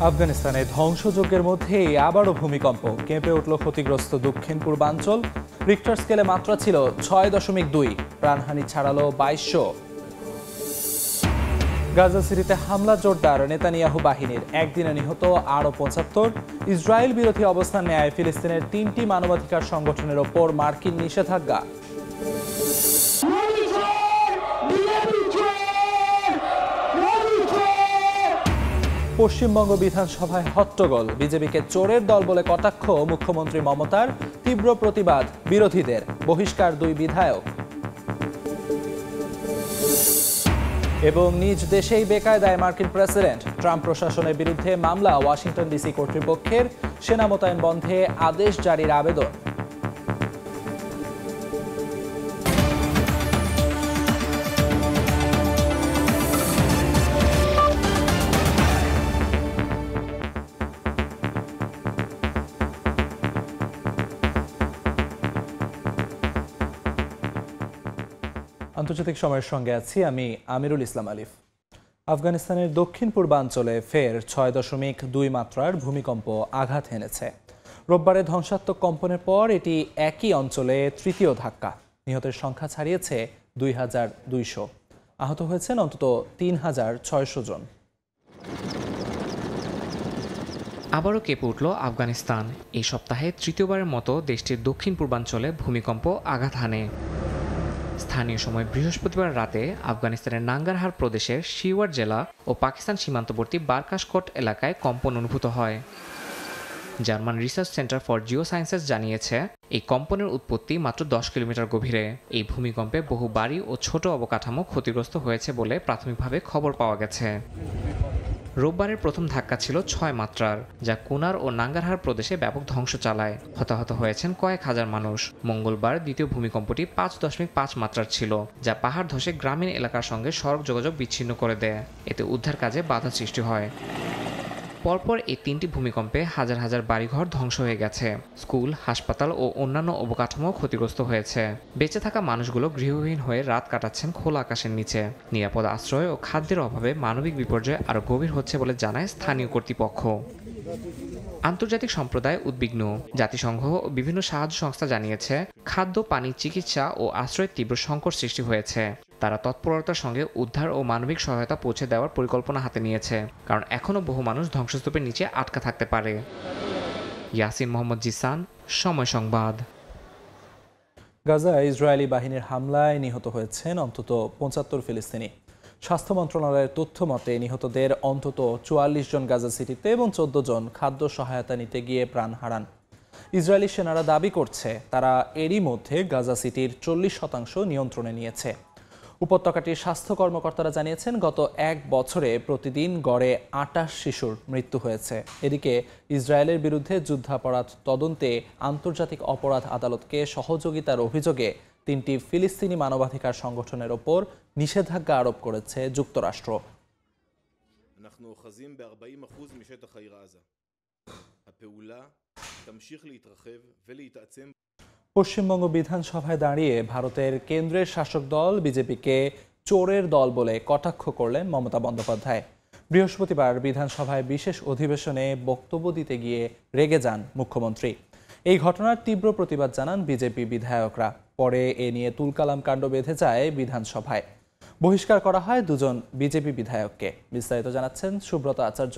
আফগানিস্তানে ধ্বংসযজ্ঞের মধ্যেই আবারও ভূমিকম্প, কেঁপে উঠল ক্ষতিগ্রস্ত দক্ষিণ পূর্বাঞ্চল। রিক্টার স্কেলে মাত্রা ছিল 6.2, প্রাণহানি ছাড়ালো 2200। গাজা সিটিতে হামলা জোরদার, নেতানিয়াহু বাহিনীর একদিনে নিহত আরও 75। ইসরায়েল বিরোধী অবস্থান নেয় ফিলিস্তিনের 3টি মানবাধিকার সংগঠনের ওপর মার্কিন নিষেধাজ্ঞা। পশ্চিমবঙ্গ বিধানসভায় হট্টগোল, বিজেপিকে চোরের দল বলে কটাক্ষ মুখ্যমন্ত্রী মমতার, তীব্র প্রতিবাদ বিরোধীদের, বহিষ্কার 2 বিধায়ক। এবং নিজ দেশেই বেকায়দায় মার্কিন প্রেসিডেন্ট, ট্রাম্প প্রশাসনের বিরুদ্ধে মামলা, ওয়াশিংটন ডিসি কর্তৃপক্ষের সেনা মোতায়েন বন্ধে আদেশ জারির আবেদন। আন্তর্জাতিক সময়ের সঙ্গে আছি আমি আমিরুল ইসলাম আলিফ। আফগানিস্তানের দক্ষিণ পূর্বাঞ্চলে ফের 6.2 মাত্রার ভূমিকম্প আঘাত এনেছে। রোববারে ধ্বংসাত্মক কম্পনের পর এটি একই অঞ্চলে তৃতীয় ধাক্কা। নিহতের সংখ্যা ছাড়িয়েছে 2200, আহত হয়েছেন অন্তত 3600 জন। আবারও কেঁপে উঠল আফগানিস্তান। এই সপ্তাহে তৃতীয়বারের মতো দেশটির দক্ষিণ পূর্বাঞ্চলে ভূমিকম্প আঘাত হানে। স্থানীয় সময় বৃহস্পতিবার রাতে আফগানিস্তানের নাঙ্গারহার প্রদেশের শিওয়ার জেলা ও পাকিস্তান সীমান্তবর্তী বারকাশকোট এলাকায় কম্পন অনুভূত হয়। German research centre for Jio sciences জানিয়েছে, এই কম্পনের উৎপত্তি মাত্র 10 কিলোমিটার গভীরে। এই ভূমিকম্পে বহু বাড়ি ও ছোট অবকাঠামো ক্ষতিগ্রস্ত হয়েছে বলে প্রাথমিকভাবে খবর পাওয়া গেছে। রোববারের প্রথম ধাক্কা ছিল 6 মাত্রার, যা কুনার ও নাঙ্গারহার প্রদেশে ব্যাপক ধ্বংস চালায়। হতাহত হয়েছেন কয়েক হাজার মানুষ। মঙ্গলবার দ্বিতীয় ভূমিকম্পটি 5.5 মাত্রার ছিল, যা পাহাড় ধসে গ্রামীণ এলাকার সঙ্গে সড়ক যোগাযোগ বিচ্ছিন্ন করে দেয়। এতে উদ্ধার কাজে বাধা সৃষ্টি হয়। পরপর এই 3টি ভূমিকম্পে হাজার হাজার বাড়িঘর ধ্বংস হয়ে গেছে। স্কুল, হাসপাতাল ও অন্যান্য অবকাঠামো ক্ষতিগ্রস্ত হয়েছে। বেঁচে থাকা মানুষগুলো গৃহহীন হয়ে রাত কাটাচ্ছেন খোলা আকাশের নিচে। নিরাপদ আশ্রয় ও খাদ্যের অভাবে মানবিক বিপর্যয় আরও গভীর হচ্ছে বলে জানায় স্থানীয় কর্তৃপক্ষ। আন্তর্জাতিক সম্প্রদায় উদ্বিগ্ন। জাতিসংঘ ও বিভিন্ন সাহায্য সংস্থা জানিয়েছে, খাদ্য, পানি, চিকিৎসা ও আশ্রয়ের তীব্র সংকট সৃষ্টি হয়েছে। তারা তৎপরতার সঙ্গে উদ্ধার ও মানবিক সহায়তা পৌঁছে দেওয়ার পরিকল্পনা হাতে নিয়েছে, কারণ এখনও বহু মানুষ ধ্বংসস্তূপের নিচে আটকা থাকতে পারে। ইয়াসিন মোহাম্মদ জিসান, সময় সংবাদ। গাজায় ইসরায়েলি বাহিনীর হামলায় নিহত হয়েছেন অন্তত 75 ফিলিস্তিনি। স্বাস্থ্য মন্ত্রণালয়ের তথ্য মতে নিহতদের অন্তত 44 জন গাজা সিটিতে এবং 14 জন খাদ্য সহায়তা নিতে গিয়ে প্রাণ হারান। ইসরায়েলি সেনারা দাবি করছে, তারা এরই মধ্যে গাজা সিটির 40% নিয়ন্ত্রণে নিয়েছে। উপত্যকাটির স্বাস্থ্য কর্মকর্তারা জানিয়েছেন, গত 1 বছরে প্রতিদিন গড়ে 28 শিশুর মৃত্যু হয়েছে। এদিকে ইসরায়েলের বিরুদ্ধে যুদ্ধাপরাধ তদন্তে আন্তর্জাতিক অপরাধ আদালতকে সহযোগিতার অভিযোগে 3টি ফিলিস্তিনি মানবাধিকার সংগঠনের ওপর নিষেধাজ্ঞা আরোপ করেছে যুক্তরাষ্ট্র। পশ্চিমবঙ্গ বিধানসভায় দাঁড়িয়ে ভারতের কেন্দ্রের শাসক দল বিজেপিকে চোরের দল বলে কটাক্ষ করলেন মমতা বন্দ্যোপাধ্যায়। বৃহস্পতিবার বিধানসভায় বিশেষ অধিবেশনে বক্তব্য দিতে গিয়ে রেগে যান মুখ্যমন্ত্রী। এই ঘটনার তীব্র প্রতিবাদ জানান বিজেপি বিধায়করা। পরে এ নিয়ে তুলকালাম কাণ্ড বেঁধে যায় বিধানসভায়। বহিষ্কার করা হয় 2 জন বিজেপি বিধায়ককে। বিস্তারিত জানাচ্ছেন সুব্রত আচার্য।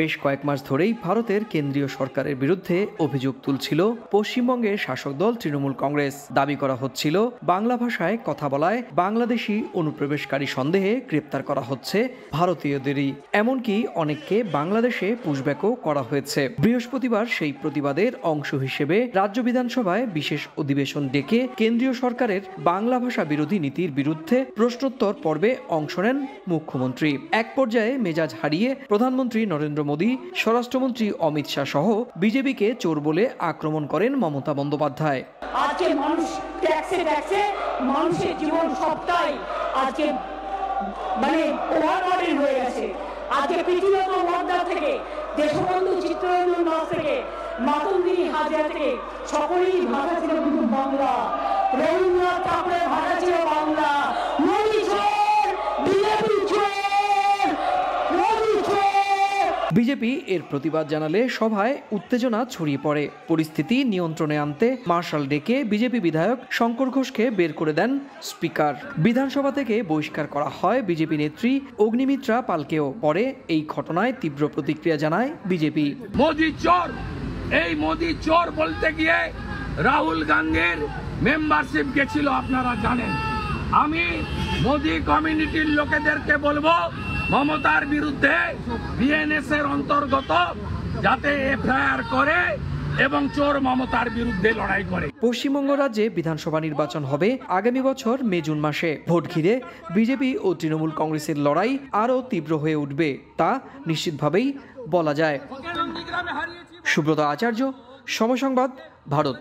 বেশ কয়েক মাস ধরেই ভারতের কেন্দ্রীয় সরকারের বিরুদ্ধে অভিযোগ তুলছিল পশ্চিমবঙ্গের শাসক দল তৃণমূল কংগ্রেস। দাবি করা হচ্ছিল, বাংলা ভাষায় কথা বলায় বাংলাদেশি অনুপ্রবেশকারী সন্দেহে গ্রেপ্তার করা হচ্ছে ভারতীয়দেরই। এমনকি অনেককে বাংলাদেশে পুশব্যাকও করা হয়েছে। বৃহস্পতিবার সেই প্রতিবাদের অংশ হিসেবে রাজ্য বিধানসভায় বিশেষ অধিবেশন ডেকে কেন্দ্রীয় সরকারের বাংলা ভাষা বিরোধী নীতির বিরুদ্ধে প্রশ্নোত্তর পর্বে অংশ নেন মুখ্যমন্ত্রী। এক পর্যায়ে মেজাজ হারিয়ে প্রধানমন্ত্রী নরেন্দ্র মোদী, স্বরাষ্ট্রমন্ত্রী অমিত শাহ সহ বিজেপিকে চোর বলে আক্রমণ করেন মমতা বন্দ্যোপাধ্যায়। আজকে মানুষ ট্যাক্সে মানুষের জীবন সবটাই আজকে ওভারলোডেড হয়ে গেছে। আজকে পৃথিবীর ওয়ার্ডা থেকে, দেশবন্ধু চিত্তরঞ্জন দাস থেকে, মাতঙ্গিনী হাজরা থেকে সকলেই ভাষা ছিল কিন্তু বাংলা। রবীন্দ্রনাথ ঠাকুরের ভাষা ছিল বাংলা। মোদী চোর, বিজেপি বিজেপি এর প্রতিবাদ জানালে সভায় উত্তেজনা ছড়িয়ে পড়ে। পরিস্থিতি নিয়ন্ত্রণে আনতে মার্শাল ডেকে বিজেপি বিধায়ক শঙ্কর ঘোষকে বের করে দেন স্পিকার। বিধানসভা থেকে বহিষ্কার করা হয় বিজেপি নেত্রী অগ্নিমিত্রা পালকেও। পরে এই ঘটনায় তীব্র প্রতিক্রিয়া জানায় বিজেপি। মোদি চোর, এই মোদি চোর বলতে গিয়ে রাহুল গান্ধীর মেম্বারশিপ গেছিল, আপনারা জানেন। আমি মোদি কমিউনিটির লোকেদেরকে বলবো মমতার বিরুদ্ধে বিএনএস এর অন্তর্গত যাতে এফআইআর করে এবং চোর মমতার বিরুদ্ধে লড়াই করে। পশ্চিমবঙ্গ রাজ্যে বিধানসভা নির্বাচন হবে আগামী বছর মে জুন মাসে। ভোট ঘিরে বিজেপি ও তৃণমূল কংগ্রেসের লড়াই আরও তীব্র হয়ে উঠবে তা নিশ্চিতভাবেই বলা যায়। সুব্রত আচার্য, সময় সংবাদ, ভারত।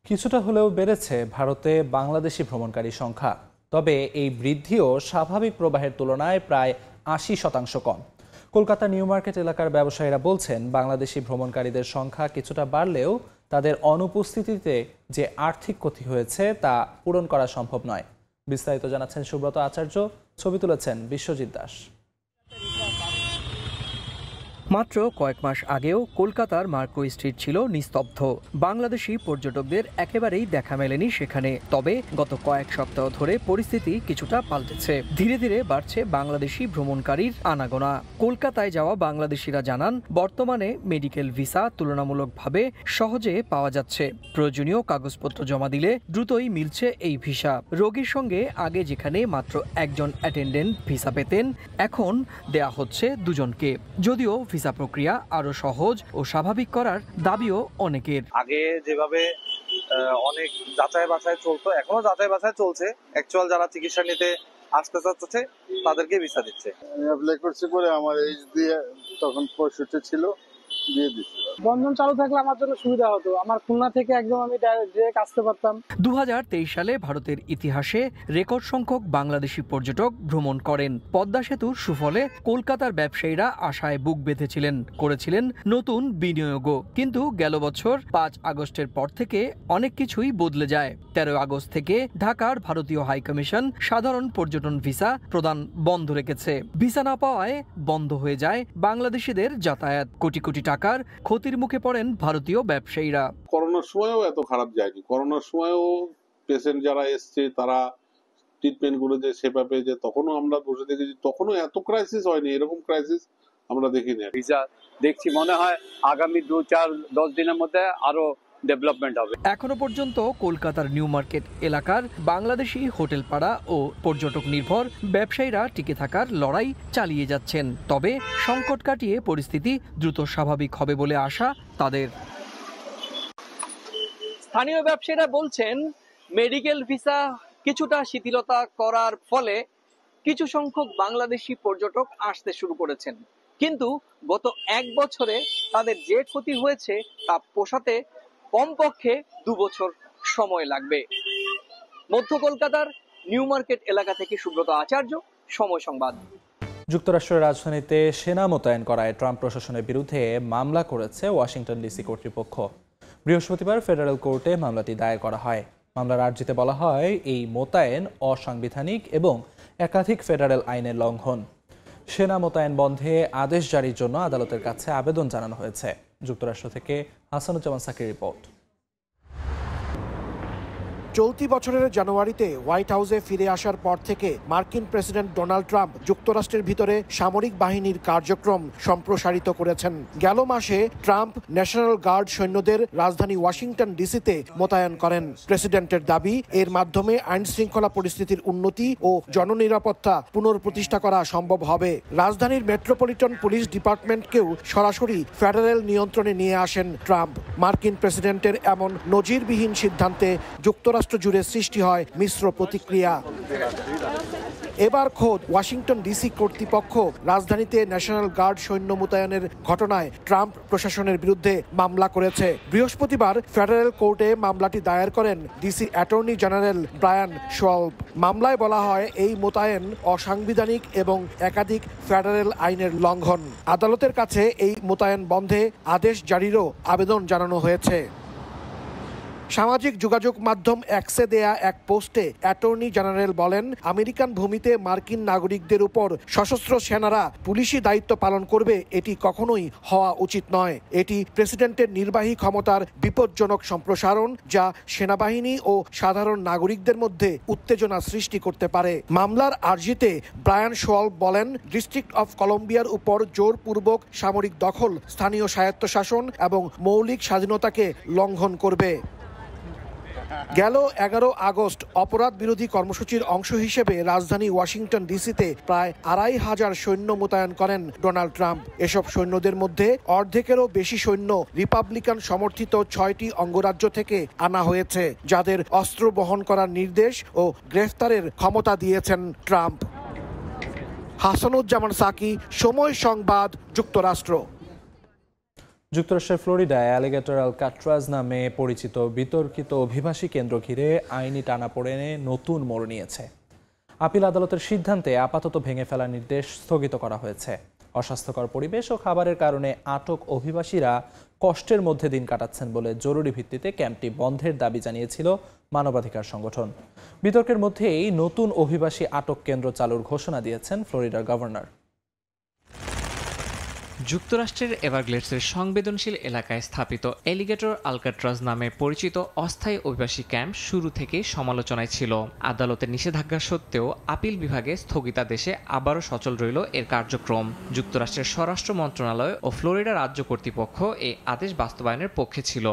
কিছুটা হলেও বেড়েছে ভারতে বাংলাদেশি ভ্রমণকারী সংখ্যা, তবে এই বৃদ্ধিও স্বাভাবিক প্রবাহের তুলনায় প্রায় ৮০% কম। কলকাতা নিউ মার্কেট এলাকার ব্যবসায়ীরা বলছেন, বাংলাদেশি ভ্রমণকারীদের সংখ্যা কিছুটা বাড়লেও তাদের অনুপস্থিতিতে যে আর্থিক ক্ষতি হয়েছে তা পূরণ করা সম্ভব নয়। বিস্তারিত জানাচ্ছেন সুব্রত আচার্য, ছবি তুলেছেন বিশ্বজিৎ দাস। মাত্র কয়েক মাস আগেও কলকাতার মার্কো স্ট্রিট ছিল নিস্তব্ধ। বাংলাদেশি পর্যটকদের একেবারেই দেখা মেলেনি সেখানে। তবে গত কয়েক সপ্তাহ ধরে পরিস্থিতি কিছুটা পাল্টেছে। ধীরে ধীরে বাড়ছে বাংলাদেশি ভ্রমণকারীর আনাগোনা। কলকাতায় যাওয়া বাংলাদেশিরা জানান, বর্তমানে মেডিকেল ভিসা তুলনামূলকভাবে সহজে পাওয়া যাচ্ছে। প্রয়োজনীয় কাগজপত্র জমা দিলে দ্রুতই মিলছে এই ভিসা। রোগীর সঙ্গে আগে যেখানে মাত্র একজন অ্যাটেন্ডেন্ট ভিসা পেতেন, এখন দেয়া হচ্ছে দুজনকে। যদিও ভিসা প্রক্রিয়া আরো সহজ ও স্বাভাবিক করার দাবিও অনেকের। আগে যেভাবে অনেক যাচাই বাছাই চলতো, এখনো যাচাই বাছাই চলছে। অ্যাকচুয়াল যারা চিকিৎসা নিতে আসতে চাচ্ছে তাদেরকে ভিসা দিচ্ছে। অ্যাপ্লাই করছি করে আমার এইজ দিয়ে তখন 65 ছিল, দিয়ে দিচ্ছি। বন্ধন চালু থাকলে আমার জন্য সুবিধা হতো। আমার খুলনা থেকে একদম আমি ডাইরেক্ট আসতে পারতাম। 2023 সালে ভারতের ইতিহাসে রেকর্ড সংখ্যক বাংলাদেশি পর্যটক ভ্রমণ করেন। পদ্মা সেতুর সুফলে কলকাতার ব্যবসায়ীরা আশায় বুক বেঁধেছিলেন, করেছিলেন নতুন বিনিয়োগও। কিন্তু গেল বছর 5 আগস্টের পর থেকে অনেক কিছুই বদলে যায়। 13 আগস্ট থেকে ঢাকার ভারতীয় হাইকমিশন সাধারণ পর্যটন ভিসা প্রদান বন্ধ রেখেছে। ভিসা না পাওয়ায় বন্ধ হয়ে যায় বাংলাদেশিদের যাতায়াত। কোটি কোটি টাকার ক্ষতির মুখে পড়েন ভারতীয় ব্যবসায়ীরা। করোনার সময়ও এত খারাপ যায়নি। করোনার সময়ও পেশেন্ট যারা এসছে তারা ট্রিটমেন্ট গুলো যে সেবা পেয়েছে, তখনও আমরা বসে দেখেছি, তখনও এত ক্রাইসিস হয়নি। এরকম ক্রাইসিস আমরা দেখিনি। ভিসা দেখছি মনে হয় আগামী 2-4-10 দিনের মধ্যে আরো ডেভেলপমেন্ট হবে। এখনো পর্যন্ত কলকাতার নিউ মার্কেট এলাকার বাংলাদেশি হোটেল পাড়া ও পর্যটক নির্ভর ব্যবসায়ীরা টিকে থাকার লড়াই চালিয়ে যাচ্ছেন। তবে সংকট কাটিয়ে পরিস্থিতি দ্রুত স্বাভাবিক হবে বলে আশা তাদের। স্থানীয় ব্যবসায়ীরা বলছেন, মেডিকেল ভিসা কিছুটা শিথিলতা করার ফলে কিছু সংখ্যক বাংলাদেশি পর্যটক আসতে শুরু করেছেন। কিন্তু গত 1 বছরে তাদের যে ক্ষতি হয়েছে তা পোষাতে কমপক্ষে 2 বছর সময় লাগবে। মধ্য কলকাতার নিউ মার্কেট এলাকা থেকে সুব্রত আচার্য, সময় সংবাদ। যুক্তরাষ্ট্রের রাজধানীতে সেনা মোতায়েন করায় ট্রাম্প প্রশাসনের বিরুদ্ধে মামলা করেছে ওয়াশিংটন ডিসি কর্তৃপক্ষ। বৃহস্পতিবার ফেডারেল কোর্টে মামলাটি দায়ের করা হয়। মামলার আর্জিতে বলা হয়, এই মোতায়েন অসাংবিধানিক এবং একাধিক ফেডারেল আইনের লঙ্ঘন। সেনা মোতায়েন বন্ধে আদেশ জারির জন্য আদালতের কাছে আবেদন জানানো হয়েছে। যুক্তরাষ্ট্র থেকে হাসানুজ্জামান সাকির রিপোর্ট। চলতি বছরের জানুয়ারিতে হোয়াইট হাউসে ফিরে আসার পর থেকে মার্কিন প্রেসিডেন্ট ডোনাল্ড ট্রাম্প যুক্তরাষ্ট্রের ভিতরে সামরিক বাহিনীর কার্যক্রম সম্প্রসারিত করেছেন। গেল মাসে ট্রাম্প ন্যাশনাল গার্ড সৈন্যদের রাজধানী ওয়াশিংটন ডিসিতে মোতায়েন করেন। প্রেসিডেন্টের দাবি, এর মাধ্যমে আইন শৃঙ্খলা পরিস্থিতির উন্নতি ও জননিরাপত্তা পুনর্প্রতিষ্ঠা করা সম্ভব হবে। রাজধানীর মেট্রোপলিটন পুলিশ ডিপার্টমেন্টকেও সরাসরি ফেডারেল নিয়ন্ত্রণে নিয়ে আসেন ট্রাম্প। মার্কিন প্রেসিডেন্টের এমন নজিরবিহীন সিদ্ধান্তে যুক্তরাষ্ট্র জুড়ে সৃষ্টি হয় মিশ্র প্রতিক্রিয়া। এবার খোদ ওয়াশিংটন ডিসি কর্তৃপক্ষ রাজধানীতে ন্যাশনাল গার্ড সৈন্য মোতায়েনের ঘটনায় ট্রাম্প প্রশাসনের বিরুদ্ধে মামলা করেছে। বৃহস্পতিবার ফেডারেল কোর্টে মামলাটি দায়ের করেন ডিসি অ্যাটর্নি জেনারেল ব্রায়ান শোয়ালব। মামলায় বলা হয়, এই মোতায়েন অসাংবিধানিক এবং একাধিক ফেডারেল আইনের লঙ্ঘন। আদালতের কাছে এই মোতায়েন বন্ধে আদেশ জারিরও আবেদন জানানো হয়েছে। সামাজিক যোগাযোগ মাধ্যম এক্সে দেয়া এক পোস্টে অ্যাটর্নি জেনারেল বলেন, আমেরিকান ভূমিতে মার্কিন নাগরিকদের উপর সশস্ত্র সেনারা পুলিশি দায়িত্ব পালন করবে এটি কখনোই হওয়া উচিত নয়। এটি প্রেসিডেন্টের নির্বাহী ক্ষমতার বিপজ্জনক সম্প্রসারণ, যা সেনাবাহিনী ও সাধারণ নাগরিকদের মধ্যে উত্তেজনা সৃষ্টি করতে পারে। মামলার আর্জিতে ব্রায়ান শোয়ালব বলেন, ডিস্ট্রিক্ট অফ কলম্বিয়ার উপর জোরপূর্বক সামরিক দখল স্থানীয় স্বায়ত্তশাসন এবং মৌলিক স্বাধীনতাকে লঙ্ঘন করবে। গেল 11 আগস্ট অপরাধ বিরোধী কর্মসূচির অংশ হিসেবে রাজধানী ওয়াশিংটন ডিসিতে প্রায় 2500 সৈন্য মোতায়েন করেন ডোনাল্ড ট্রাম্প। এসব সৈন্যদের মধ্যে অর্ধেকেরও বেশি সৈন্য রিপাবলিকান সমর্থিত 6টি অঙ্গরাজ্য থেকে আনা হয়েছে, যাদের অস্ত্র বহন করার নির্দেশ ও গ্রেফতারের ক্ষমতা দিয়েছেন ট্রাম্প। হাসানুজ্জামান সাকি, সময় সংবাদ, যুক্তরাষ্ট্র। যুক্তরাষ্ট্রের ফ্লোরিডায় অ্যালিগেটর আলকাট্রাজ নামে পরিচিত বিতর্কিত অভিবাসী কেন্দ্র ঘিরে আইনি টানাপোড়েনে নতুন মোড় নিয়েছে। আপিল আদালতের সিদ্ধান্তে আপাতত ভেঙে ফেলার নির্দেশ স্থগিত করা হয়েছে। অস্বাস্থ্যকর পরিবেশ ও খাবারের কারণে আটক অভিবাসীরা কষ্টের মধ্যে দিন কাটাচ্ছেন বলে জরুরি ভিত্তিতে ক্যাম্পটি বন্ধের দাবি জানিয়েছিল মানবাধিকার সংগঠন। বিতর্কের মধ্যেই নতুন অভিবাসী আটক কেন্দ্র চালুর ঘোষণা দিয়েছেন ফ্লোরিডার গভর্নর। যুক্তরাষ্ট্রের এভারগ্লেডসের সংবেদনশীল এলাকায় স্থাপিত অ্যালিগেটর আলকাট্রাজ নামে পরিচিত অস্থায়ী অভিবাসী ক্যাম্প শুরু থেকেই সমালোচনায় ছিল। আদালতের নিষেধাজ্ঞা সত্ত্বেও আপিল বিভাগে স্থগিতাদেশে আবারও সচল রইল এর কার্যক্রম। যুক্তরাষ্ট্রের স্বরাষ্ট্র মন্ত্রণালয় ও ফ্লোরিডা রাজ্য কর্তৃপক্ষ এই আদেশ বাস্তবায়নের পক্ষে ছিল।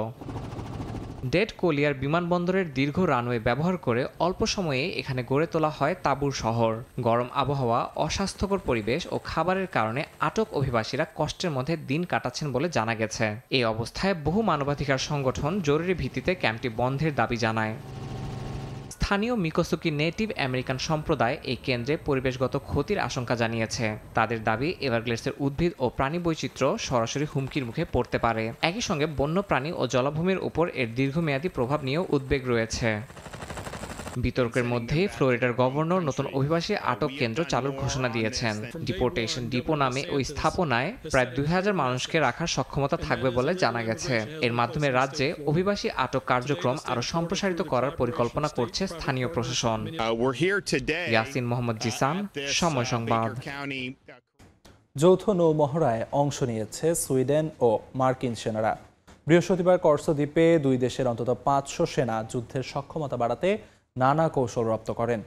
ডেড কোলিয়ার বিমানবন্দরের দীর্ঘ রানওয়ে ব্যবহার করে অল্প সময়ে এখানে গড়ে তোলা হয় তাঁবুর শহর। গরম আবহাওয়া, অস্বাস্থ্যকর পরিবেশ ও খাবারের কারণে আটক অভিবাসীরা কষ্টের মধ্যে দিন কাটাচ্ছেন বলে জানা গেছে। এই অবস্থায় বহু মানবাধিকার সংগঠন জরুরি ভিত্তিতে ক্যাম্পটি বন্ধের দাবি জানায়। স্থানীয় মিকোসুকি নেটিভ আমেরিকান সম্প্রদায় এই কেন্দ্রে পরিবেশগত ক্ষতির আশঙ্কা জানিয়েছে। তাদের দাবি, এভারগ্লেডসের উদ্ভিদ ও প্রাণী বৈচিত্র্য সরাসরি হুমকির মুখে পড়তে পারে। একই সঙ্গে বন্য প্রাণী ও জলাভূমির উপর এর দীর্ঘমেয়াদী প্রভাব নিয়েও উদ্বেগ রয়েছে। বিতর্কের মধ্যেই ফ্লোরিডার গভর্নর নতুন অভিবাসী আটক কেন্দ্র চালুর ঘোষণা দিয়েছেন। ডিপোর্টেশন ডিপো নামে ওই স্থাপনায় প্রায় 2000 মানুষকে রাখার সক্ষমতা থাকবে বলে জানা গেছে। এর মাধ্যমে রাজ্যে অভিবাসী আটক কার্যক্রম আরও সম্প্রসারিত করার পরিকল্পনা করছে স্থানীয় প্রশাসন। ইয়াসিন মোহাম্মদ জিসান, সময় সংবাদ। যৌথ নৌ মহড়ায় অংশ নিয়েছে সুইডেন ও মার্কিন সেনারা। বৃহস্পতিবার কর্সো দ্বীপে দুই দেশের অন্তত 500 সেনা যুদ্ধের সক্ষমতা বাড়াতে নানা কৌশল রপ্ত করেন।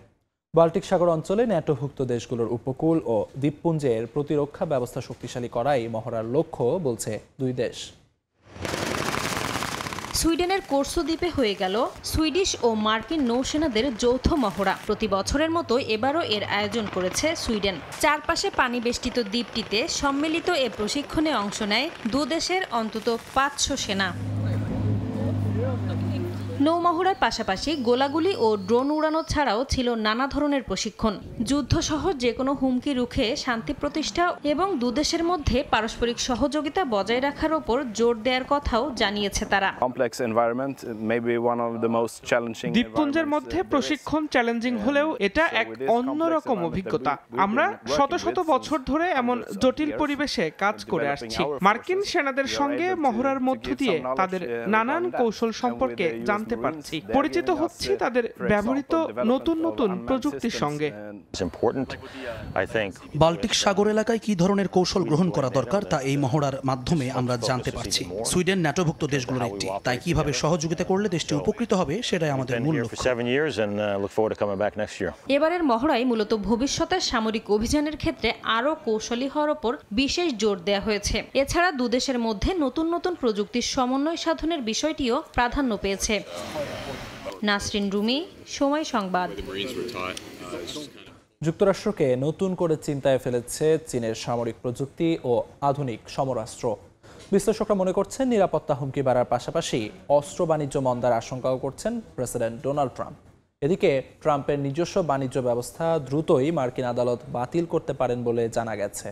বাল্টিক সাগর অঞ্চলে ন্যাটোভুক্ত দেশগুলোর উপকূল ও দ্বীপপুঞ্জের প্রতিরক্ষা ব্যবস্থা শক্তিশালী করাই মহড়ার লক্ষ্য বলছে দুই দেশ। সুইডেনের কোর্সো দ্বীপে হয়ে গেল সুইডিশ ও মার্কিন নৌসেনাদের যৌথ মহড়া। প্রতি বছরের মতো এবারও এর আয়োজন করেছে সুইডেন। চারপাশে পানি বেষ্টিত দ্বীপটিতে সম্মিলিত এ প্রশিক্ষণে অংশ নেয় দু দেশের অন্তত 500 সেনা। নৌমহড়ার পাশাপাশি গোলাগুলি ও ড্রোন উড়ানো ছাড়াও ছিল নানা ধরনের প্রশিক্ষণ। যুদ্ধসহ যে কোনো হুমকি রুখে শান্তি প্রতিষ্ঠা এবং দুদেশের মধ্যে পারস্পরিক সহযোগিতা বজায় রাখার ওপর জোর দেওয়ার কথাও জানিয়েছে তারা। দ্বীপপুঞ্জের মধ্যে প্রশিক্ষণ চ্যালেঞ্জিং হলেও এটা এক অন্যরকম অভিজ্ঞতা। আমরা শত শত বছর ধরে এমন জটিল পরিবেশে কাজ করে আসছি। মার্কিন সেনাদের সঙ্গে মহড়ার মধ্য দিয়ে তাদের নানান কৌশল সম্পর্কে জানতে পারছি, পরিচিত হচ্ছি তাদের ব্যবহৃত নতুন নতুন প্রযুক্তির সঙ্গে। বাল্টিক সাগর এলাকায় কি ধরনের কৌশল গ্রহণ করা দরকার তা এই মহড়ার মাধ্যমে আমরা জানতে পারছি। সুইডেন ন্যাটোভুক্ত দেশগুলোর একটি, তাই কিভাবে সহযোগিতা করলে দেশটি উপকৃত হবে সেটাই আমাদের মূল লক্ষ্য। এবারের মহড়ায় মূলত ভবিষ্যতের সামরিক অভিযানের ক্ষেত্রে আরও কৌশলী হওয়ার ওপর বিশেষ জোর দেওয়া হয়েছে। এছাড়া দুদেশের মধ্যে নতুন নতুন প্রযুক্তির সমন্বয় সাধনের বিষয়টিও প্রাধান্য পেয়েছে। নাসরিন রুমি, সময় সংবাদ। যুক্তরাষ্ট্রকে নতুন করে চিন্তায় ফেলেছে চীনের সামরিক প্রযুক্তি ও আধুনিক সমরাস্ত্র। বিশ্লেষকরা মনে করছেন নিরাপত্তা হুমকি বাড়ার পাশাপাশি অস্ত্র বাণিজ্য মন্দার আশঙ্কাও করছেন প্রেসিডেন্ট ডোনাল্ড ট্রাম্প। এদিকে ট্রাম্পের নিজস্ব বাণিজ্য ব্যবস্থা দ্রুতই মার্কিন আদালত বাতিল করতে পারেন বলে জানা গেছে।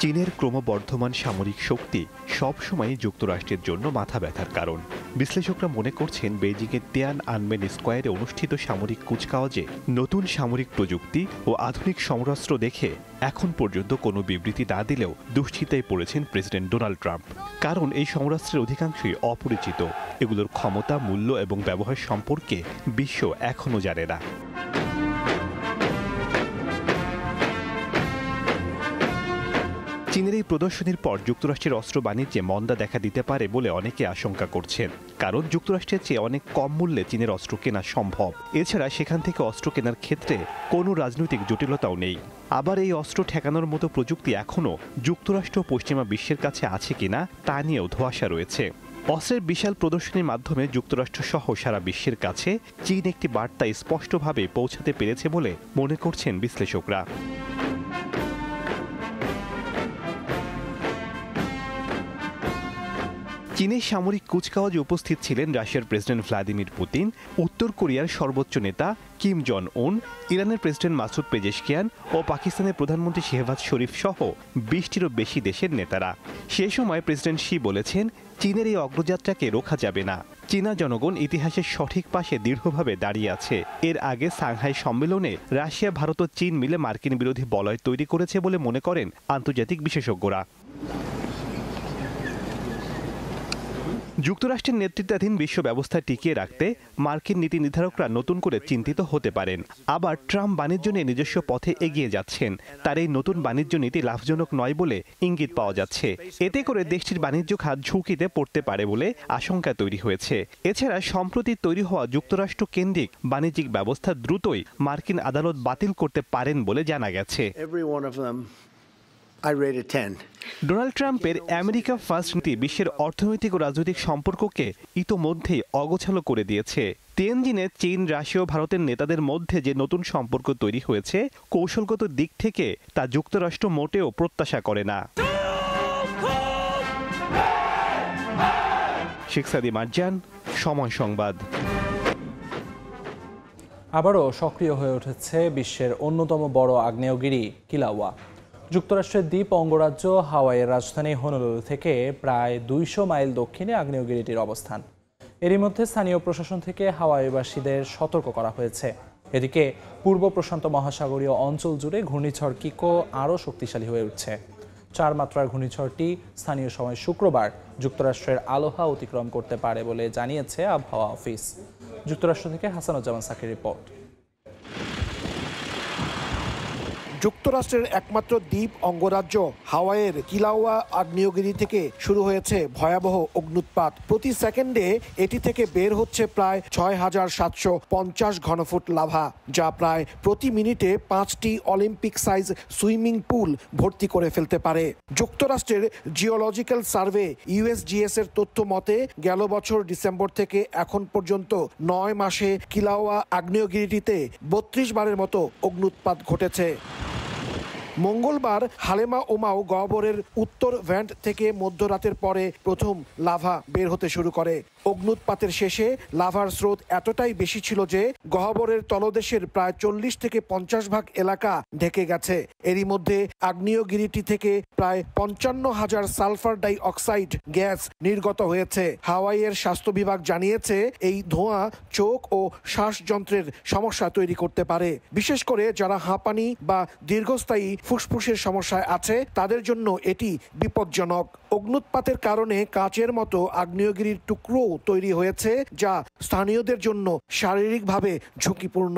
চীনের ক্রমবর্ধমান সামরিক শক্তি সবসময় যুক্তরাষ্ট্রের জন্য মাথা ব্যথার কারণ। বিশ্লেষকরা মনে করছেন বেইজিংয়ের তিয়ানআনমেন স্কোয়ারে অনুষ্ঠিত সামরিক কুচকাওয়াজে নতুন সামরিক প্রযুক্তি ও আধুনিক সমরাস্ত্র দেখে এখন পর্যন্ত কোনো বিবৃতি না দিলেও দুশ্চিন্তায় পড়েছেন প্রেসিডেন্ট ডোনাল্ড ট্রাম্প। কারণ এই সমরাস্ত্রের অধিকাংশই অপরিচিত, এগুলোর ক্ষমতা, মূল্য এবং ব্যবহার সম্পর্কে বিশ্ব এখনও জানে না। চীনের এই প্রদর্শনীর পর যুক্তরাষ্ট্রের অস্ত্র বাণিজ্যে মন্দা দেখা দিতে পারে বলে অনেকে আশঙ্কা করছেন, কারণ যুক্তরাষ্ট্রের চেয়ে অনেক কম মূল্যে চীনের অস্ত্র কেনা সম্ভব। এছাড়া সেখান থেকে অস্ত্র কেনার ক্ষেত্রে কোনো রাজনৈতিক জটিলতাও নেই। আবার এই অস্ত্র ঠেকানোর মতো প্রযুক্তি এখনও যুক্তরাষ্ট্র পশ্চিমা বিশ্বের কাছে আছে কিনা তা নিয়েও ধোঁয়াশা রয়েছে। অস্ত্রের বিশাল প্রদর্শনীর মাধ্যমে যুক্তরাষ্ট্র সহ সারা বিশ্বের কাছে চীন একটি বার্তা স্পষ্টভাবে পৌঁছাতে পেরেছে বলে মনে করছেন বিশ্লেষকরা। চীনের সামরিক কুচকাওয়াজে উপস্থিত ছিলেন রাশিয়ার প্রেসিডেন্ট ভ্লাদিমির পুতিন, উত্তর কোরিয়ার সর্বোচ্চ নেতা কিম জন উন, ইরানের প্রেসিডেন্ট মাসুদ পেজেশকিয়ান ও পাকিস্তানের প্রধানমন্ত্রী শেহবাজ শরীফ সহ 20টিরও বেশি দেশের নেতারা। সে সময় প্রেসিডেন্ট শি বলেছেন, চীনের এই অগ্রযাত্রাকে রোখা যাবে না। চীনা জনগণ ইতিহাসের সঠিক পাশে দৃঢ়ভাবে দাঁড়িয়ে আছে। এর আগে সাংহাই সম্মেলনে রাশিয়া, ভারত ও চীন মিলে মার্কিন বিরোধী বলয় তৈরি করেছে বলে মনে করেন আন্তর্জাতিক বিশেষজ্ঞরা। যুক্তরাষ্ট্রের নেতৃত্বাধীন বিশ্ব ব্যবস্থা টিকিয়ে রাখতে মার্কিন নীতি নির্ধারকরা নতুন করে চিন্তিত হতে পারেন। আবার ট্রাম্প বাণিজ্য নিয়ে নিজস্ব পথে এগিয়ে যাচ্ছেন। তার এই নতুন বাণিজ্য নীতি লাভজনক নয় বলে ইঙ্গিত পাওয়া যাচ্ছে। এতে করে দেশটির বাণিজ্য খাত ঝুঁকিতে পড়তে পারে বলে আশঙ্কা তৈরি হয়েছে। এছাড়া সম্প্রতি তৈরি হওয়া যুক্তরাষ্ট্র কেন্দ্রিক বাণিজ্যিক ব্যবস্থা দ্রুতই মার্কিন আদালত বাতিল করতে পারেন বলে জানা গেছে। ডোনাল্ড ট্রাম্পের আমেরিকা ফার্স্ট নীতি বিশ্বের অর্থনৈতিক ও রাজনৈতিক সম্পর্ককে ইতোমধ্যেই অগোছালো করে দিয়েছে। তিয়ানজিনে চীন, রাশিয়া ও ভারতের নেতাদের মধ্যে যে নতুন সম্পর্ক তৈরি হয়েছে, কৌশলগত দিক থেকে তা যুক্তরাষ্ট্র মোটেও প্রত্যাশা করে না। শেখ সাদি মার্জান, সময় সংবাদ। আবারও সক্রিয় হয়ে উঠেছে বিশ্বের অন্যতম বড় আগ্নেয়গিরি কিলাউয়া। যুক্তরাষ্ট্রের দ্বীপ অঙ্গরাজ্য হাওয়াইয়ের রাজধানী হনুলুলু থেকে প্রায় 200 মাইল দক্ষিণে আগ্নেয়গিরিটির অবস্থান। এরই মধ্যে স্থানীয় প্রশাসন থেকে হাওয়াইবাসীদের সতর্ক করা হয়েছে। এদিকে পূর্ব প্রশান্ত মহাসাগরীয় অঞ্চল জুড়ে ঘূর্ণিঝড় কিকো আরও শক্তিশালী হয়ে উঠছে। 4 মাত্রার ঘূর্ণিঝড়টি স্থানীয় সময় শুক্রবার যুক্তরাষ্ট্রের আলোহা অতিক্রম করতে পারে বলে জানিয়েছে আবহাওয়া অফিস। যুক্তরাষ্ট্র থেকে হাসানুজ্জামান সাকির রিপোর্ট। যুক্তরাষ্ট্রের একমাত্র দ্বীপ অঙ্গরাজ্য হাওয়াইয়ের কিলাউয়া আগ্নেয়গিরি থেকে শুরু হয়েছে ভয়াবহ অগ্ন্যুৎপাত। প্রতি সেকেন্ডে এটি থেকে বের হচ্ছে প্রায় 6750 ঘনফুট লাভা, যা প্রায় প্রতি মিনিটে 5টি অলিম্পিক সাইজ সুইমিং পুল ভর্তি করে ফেলতে পারে। যুক্তরাষ্ট্রের জিওলজিক্যাল সার্ভে ইউএসজিএস এর তথ্য মতে গেল বছর ডিসেম্বর থেকে এখন পর্যন্ত 9 মাসে কিলাউয়া আগ্নেয়গিরিটিতে 32 বারের মতো অগ্ন্যুৎপাত ঘটেছে। মঙ্গলবার হালেমা ওমাও গহ্বরের উত্তর ভ্যান্ট থেকে মধ্যরাতের পরে প্রথম লাভা বের হতে শুরু করে। অগ্ন্যুৎপাতের শেষে লাভার স্রোত এতটাই বেশি ছিল যে গহ্বরের তলদেশের প্রায় 40 থেকে 50 ভাগ এলাকা ঢেকে গেছে। এরই মধ্যে আগ্নেয়গিরিটি থেকে প্রায় 55,000 সালফার ডাই অক্সাইড গ্যাস নির্গত হয়েছে। হাওয়াইয়ের স্বাস্থ্য বিভাগ জানিয়েছে এই ধোঁয়া চোখ ও শ্বাসযন্ত্রের সমস্যা তৈরি করতে পারে, বিশেষ করে যারা হাঁপানি বা দীর্ঘস্থায়ী ফুসফুসের সমস্যায় আছে তাদের জন্য এটি বিপজ্জনক। অগ্ন্যুৎপাতের কারণে কাচের মতো আগ্নেয়গিরির টুকরো তৈরি হয়েছে, যা স্থানীয়দের জন্য শারীরিকভাবে ঝুঁকিপূর্ণ।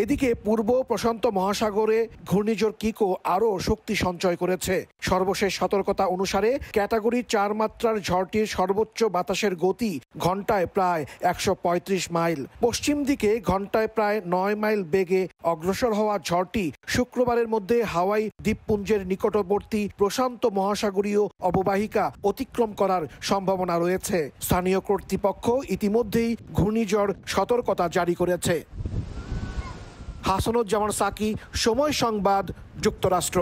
এদিকে পূর্ব প্রশান্ত মহাসাগরে ঘূর্ণিঝড় কিকো আরও শক্তি সঞ্চয় করেছে। সর্বশেষ সতর্কতা অনুসারে ক্যাটাগরি 4 মাত্রার ঝড়টির সর্বোচ্চ বাতাসের গতি ঘন্টায় প্রায় 135 মাইল। পশ্চিম দিকে ঘন্টায় প্রায় 9 মাইল বেগে অগ্রসর হওয়া ঝড়টি শুক্রবারের মধ্যে হাওয়াই দ্বীপপুঞ্জের নিকটবর্তী প্রশান্ত মহাসাগরীয় অববাহিকা অতিক্রম করার সম্ভাবনা রয়েছে। স্থানীয় কর্তৃপক্ষ ইতিমধ্যেই ঘূর্ণিঝড় সতর্কতা জারি করেছে। হাসানুজ্জামান সাকি, সময় সংবাদ, যুক্তরাষ্ট্র।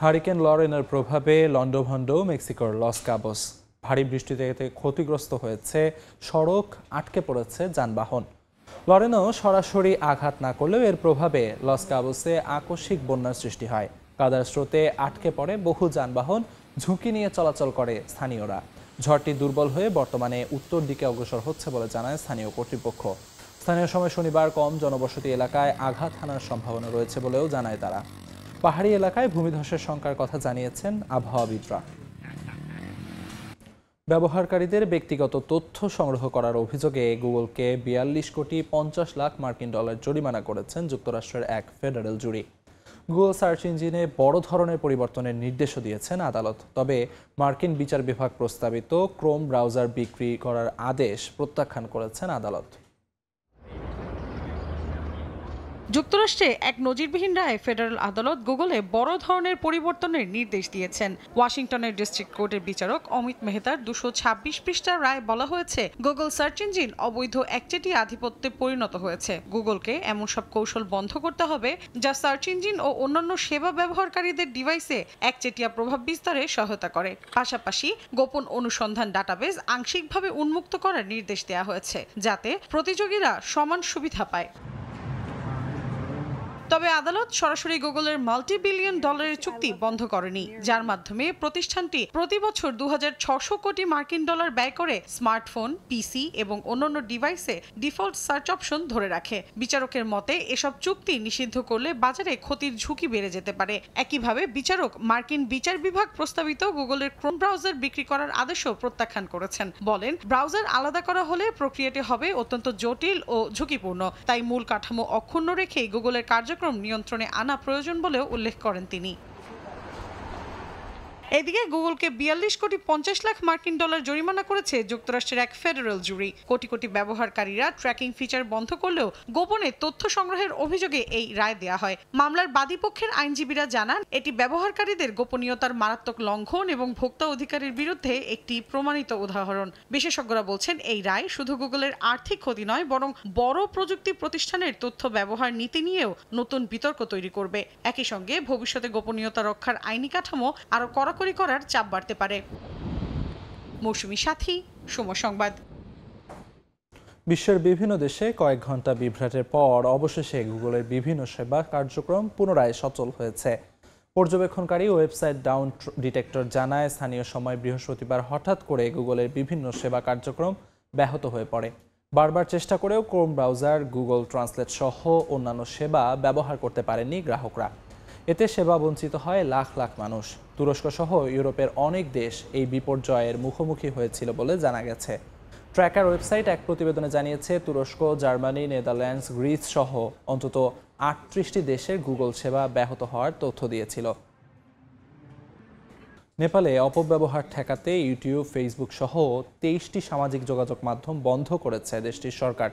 হারিকেন লরেনের প্রভাবে লন্ডভন্ড মেক্সিকোর লস কাবোস। ভারী বৃষ্টিতে ক্ষতিগ্রস্ত হয়েছে সড়ক, আটকে পড়েছে যানবাহন। লরেনও সরাসরি আঘাত না করলেও এর প্রভাবে লস কাবোসে আকস্মিক বন্যার সৃষ্টি হয়। কাদার স্রোতে আটকে পড়ে বহু যানবাহন, ঝুঁকি নিয়ে চলাচল করে স্থানীয়রা। ঝড়টি দুর্বল হয়ে বর্তমানে উত্তর দিকে অগ্রসর হচ্ছে বলে জানায় স্থানীয় কর্তৃপক্ষ। স্থানীয় সময় শনিবার কম জনবসতি এলাকায় আঘাত হানার সম্ভাবনা রয়েছে বলেও জানায় তারা। পাহাড়ি এলাকায় ভূমিধসের শঙ্কার কথা জানিয়েছেন আবহাওয়াবিদরা। ব্যবহারকারীদের ব্যক্তিগত তথ্য সংগ্রহ করার অভিযোগে গুগলকে ৪২ কোটি ৫০ লাখ মার্কিন ডলার জরিমানা করেছেন যুক্তরাষ্ট্রের এক ফেডারেল জুরি। গুগল সার্চ ইঞ্জিনে বড় ধরনের পরিবর্তনের নির্দেশও দিয়েছেন আদালত। তবে মার্কিন বিচার বিভাগ প্রস্তাবিত ক্রোম ব্রাউজার বিক্রি করার আদেশ প্রত্যাখ্যান করেছেন আদালত। যুক্তরাষ্ট্রে এক নজিরবিহীন রায়ে ফেডারেল আদালত গুগলে বড় ধরনের পরিবর্তনের নির্দেশ দিয়েছেন। ওয়াশিংটনের ডিস্ট্রিক্ট কোর্টের বিচারক অমিত মেহতার ২২৬ পৃষ্ঠার রায় বলা হয়েছে, গুগল সার্চ ইঞ্জিন অবৈধ একচেটিয়া আধিপত্যে পরিণত হয়েছে। গুগলকে এমন সব কৌশল বন্ধ করতে হবে যা সার্চ ইঞ্জিন ও অন্যান্য সেবা ব্যবহারকারীদের ডিভাইসে একচেটিয়া প্রভাব বিস্তারে সহায়তা করে। পাশাপাশি গোপন অনুসন্ধান ডাটাবেজ আংশিকভাবে উন্মুক্ত করার নির্দেশ দেওয়া হয়েছে, যাতে প্রতিযোগীরা সমান সুবিধা পায়। তবে আদালত সরাসরি গুগলের মাল্টি-বিলিয়ন ডলারের চুক্তি বন্ধ করেনি, যার মাধ্যমে প্রতিষ্ঠানটি প্রতি বছর ২৬০০ কোটি মার্কিন ডলার ব্যয় করে স্মার্টফোন, পিসি এবং অন্যান্য ডিভাইসে ডিফল্ট সার্চ অপশন ধরে রাখে। বিচারকের মতে এসব চুক্তি নিষিদ্ধ করলে বাজারে ক্ষতির ঝুঁকি বেড়ে যেতে পারে। একইভাবে বিচারক মার্কিন বিচার বিভাগ প্রস্তাবিত গুগলের ক্রোম ব্রাউজার বিক্রি করার আদেশও প্রত্যাখ্যান করেছেন। বলেন, ব্রাউজার আলাদা করা হলে প্রক্রিয়াটি হবে অত্যন্ত জটিল ও ঝুঁকিপূর্ণ, তাই মূল কাঠামো অক্ষুণ্ণ রেখেই গুগলের কার্যক্রম নিয়ন্ত্রণে আনা প্রয়োজন বলেও উল্লেখ করেন তিনি। এদিকে গুগলকে ৪২ কোটি ৫০ লাখ মার্কিন ডলার জরিমানা করেছে যুক্তরাষ্ট্রের এক ফেডারেল জুরি। কোটি কোটি ব্যবহারকারীরা ট্র্যাকিং ফিচার বন্ধ করলেও গোপনে তথ্য সংগ্রহের অভিযোগে এই রায় দেয়া হয়। মামলার বাদীপক্ষের আইনজীবীরা জানান, এটি ব্যবহারকারীদের গোপনীয়তার মারাত্মক লঙ্ঘন এবং ভোক্তা অধিকারের বিরুদ্ধে একটি প্রমাণিত উদাহরণ। বিশেষজ্ঞরা বলছেন, এই রায় শুধু গুগলের আর্থিক ক্ষতি নয়, বরং বড় প্রযুক্তি প্রতিষ্ঠানের তথ্য ব্যবহার নীতি নিয়েও নতুন বিতর্ক তৈরি করবে। একই সঙ্গে ভবিষ্যতে গোপনীয়তা রক্ষার আইনি কাঠামো আরও কড়াকড়ি করার চাপ বাড়তে পারে। মৌসুমী সাথী, সময় সংবাদ। বিশ্বের বিভিন্ন দেশে কয়েক ঘন্টা বিভ্রাটের পর অবশেষে গুগলের বিভিন্ন সেবা কার্যক্রম পুনরায় সচল হয়েছে। পর্যবেক্ষণকারী ওয়েবসাইট ডাউন ডিটেক্টর জানায়, স্থানীয় সময় বৃহস্পতিবার হঠাৎ করে গুগলের বিভিন্ন সেবা কার্যক্রম ব্যাহত হয়ে পড়ে। বারবার চেষ্টা করেও ক্রোম ব্রাউজার, গুগল ট্রান্সলেট সহ অন্যান্য সেবা ব্যবহার করতে পারেননি গ্রাহকরা। এতে সেবা বঞ্চিত হয় লাখ লাখ মানুষ। তুরস্ক সহ ইউরোপের অনেক দেশ এই বিপর্যয়ের মুখোমুখি হয়েছিল বলে জানা গেছে। ট্র্যাকার ওয়েবসাইট এক প্রতিবেদনে জানিয়েছে, তুরস্ক, জার্মানি, নেদারল্যান্ডস, গ্রিস সহ অন্তত ৩৮টি দেশের গুগল সেবা ব্যাহত হওয়ার তথ্য দিয়েছিল। নেপালে অপব্যবহার ঠেকাতে ইউটিউব, ফেসবুক সহ ২৩টি সামাজিক যোগাযোগ মাধ্যম বন্ধ করেছে দেশটির সরকার।